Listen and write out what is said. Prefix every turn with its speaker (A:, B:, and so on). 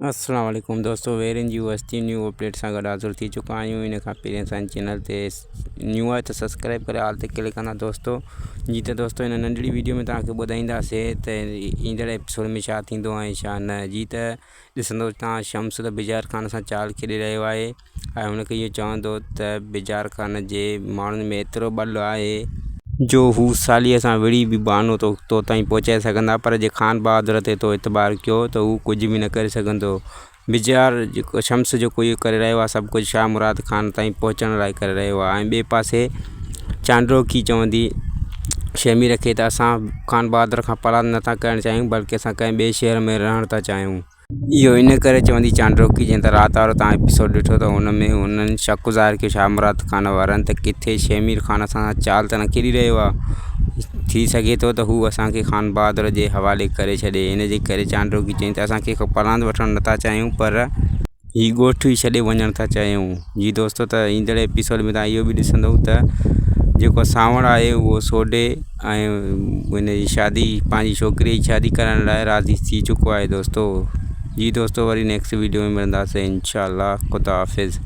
A: अस्सलाम वालेकुम दोस्तों, वेरन जी वस्ती न्यू अपडेट सां गॾु हाज़िर थी चुका आहियूं। इन खां पहिरीं असांजे चैनल ते न्यू आहे त सब्सक्राइब करे हाल ते क्लिक कंदा दोस्तों। जी त दोस्तों इन नंढड़ी वीडियो में तव्हांखे ॿुधाईंदासीं त ईंदड़ एपिसोड में छा थींदो ऐं छा न। जी त ॾिसंदो तव्हां शम्स त बिजार ख़ान सां चाल खेॾे रहियो आहे ऐं हुनखे इहो चवंदो त बिजार ख़ान जे माण्हुनि में एतिरो बल आहे जो हू सालीअ सां विड़ी बि बहानो तो ताईं पहुचाए सघंदा, पर जे ख़ान बहादुर ते तो एतबार कयो त हू कुझु बि न करे सघंदो। बिजार जेको शम्स जेको इहो करे रहियो आहे सभु कुझु शाह मुराद ख़ान ताईं पहुचण लाइ करे रहियो आहे। ऐं ॿिए पासे चांडोकी चवंदी शेमीर खे त असां ख़ान बहादुर खां पराद नथा करणु चाहियूं, बल्कि असां कंहिं ॿिए शहर में रहणु था चाहियूं। इहो इन करे चवंदी चांडोकी जंहिं त राति वारो तव्हां एपिसोड ॾिठो त हुन में हुननि शक ज़ाहिर कयो शाह मुराद ख़ान वारनि त किथे शेमीर ख़ान सां चाल त न खेॾी रहियो आहे। थी सघे थो त हू असांखे ख़ान बहादुर जे हवाले करे छॾे। इन जे करे चांडोकी चई त असांखे परांद वठणु नथा चाहियूं, पर ही ॻोठु ई छॾे वञणु था चाहियूं। जी दोस्तों, त ईंदड़ एपिसोड में तव्हां इहो बि ॾिसंदव त जेको सावण आहे उहो सोडे ऐं हुनजी शादी पंहिंजी छोकिरीअ जी शादी करण लाइ राज़ी थी चुको आहे दोस्तों। जी दोस्तों, वरी नेक्स्ट वीडियो में मिलंदासीं इंशाअल्लाह। ख़ुदा हाफ़िज़।